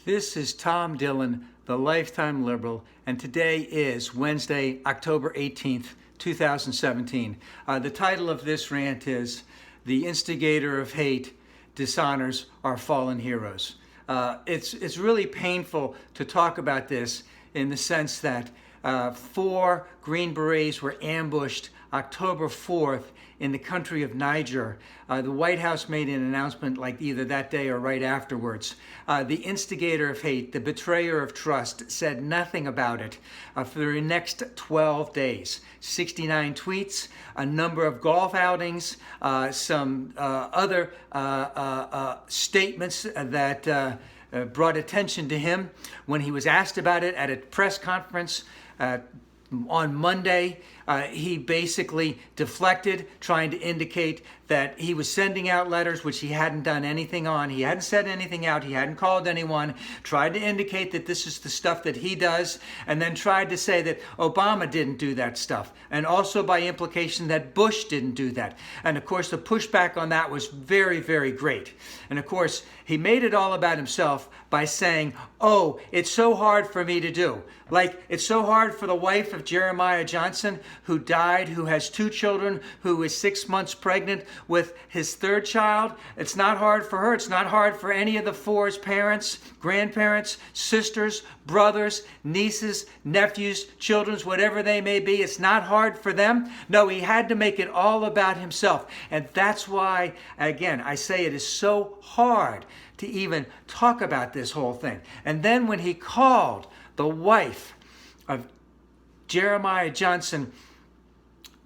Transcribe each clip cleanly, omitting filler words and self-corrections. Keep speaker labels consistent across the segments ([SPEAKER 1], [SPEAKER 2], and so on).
[SPEAKER 1] This is Tom Dillon, the Lifetime Liberal, and today is Wednesday, October 18th, 2017. The title of this rant is The Instigator of Hate Dishonors Our Fallen Heroes. It's really painful to talk about this in the sense that 4 Green Berets were ambushed October 4th in the country of Niger. The White House made an announcement like either that day or right afterwards. The instigator of hate, the betrayer of trust, said nothing about it for the next 12 days. 69 tweets, a number of golf outings, some other statements that brought attention to him. When he was asked about it at a press conference on Monday, he basically deflected, trying to indicate that he was sending out letters which he hadn't done anything on. He hadn't said anything out. He hadn't called anyone. Tried to indicate that this is the stuff that he does, and then tried to say that Obama didn't do that stuff, and also by implication that Bush didn't do that. And of course, the pushback on that was very, very great. And of course, he made it all about himself by saying, "Oh, it's so hard for me to do." Like, it's so hard for the wife of Jeremiah Johnson, who died, who has 2 children, who is 6 months pregnant with his 3rd child. It's not hard for her. It's not hard for any of the 4's parents, grandparents, sisters, brothers, nieces, nephews, children, whatever they may be. It's not hard for them. No, he had to make it all about himself. And that's why, again, I say it is so hard to even talk about this whole thing. And then when he called the wife of Jeremiah Johnson,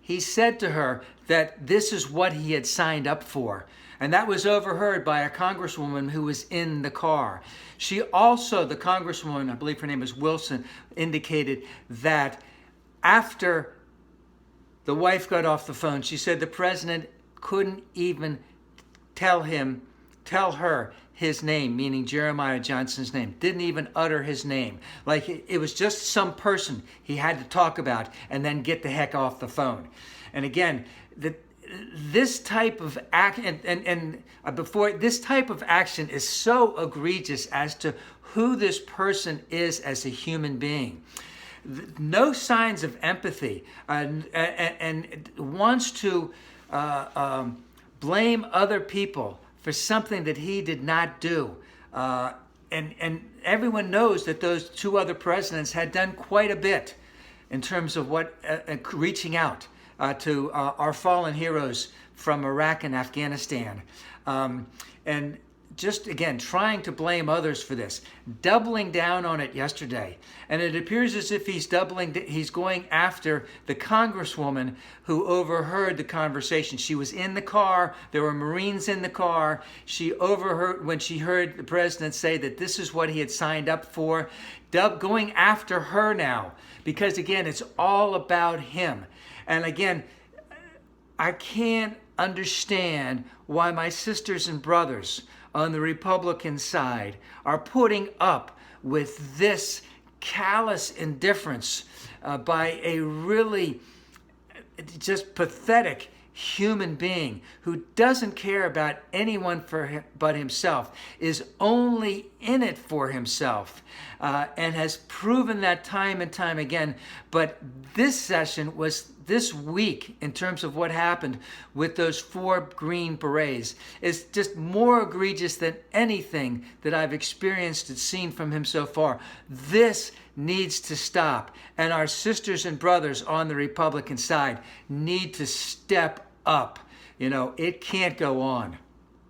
[SPEAKER 1] he said to her that this is what he had signed up for. And that was overheard by a congresswoman who was in the car. She also, the congresswoman, I believe her name is Wilson, indicated that after the wife got off the phone, she said the president couldn't even tell her his name, meaning Jeremiah Johnson's name. Didn't even utter his name. Like it was just some person he had to talk about and then get the heck off the phone. And again, this type of this type of action is so egregious as to who this person is as a human being. No signs of empathy, and wants to blame other people for something that he did not do. And everyone knows that those 2 other presidents had done quite a bit in terms of what reaching out to our fallen heroes from Iraq and Afghanistan. And just, again, trying to blame others for this, doubling down on it yesterday. And it appears as if he's going after the congresswoman who overheard the conversation. She was in the car. There were Marines in the car. She overheard when she heard the president say that this is what he had signed up for, going after her now, because, again, it's all about him. And again, I can't understand why my sisters and brothers on the Republican side are putting up with this callous indifference by a really just pathetic human being who doesn't care about anyone but himself, is only in it for himself, and has proven that time and time again. But this session was this week, in terms of what happened with those 4 Green Berets, is just more egregious than anything that I've experienced and seen from him so far. This needs to stop. And our sisters and brothers on the Republican side need to step up. You know, it can't go on.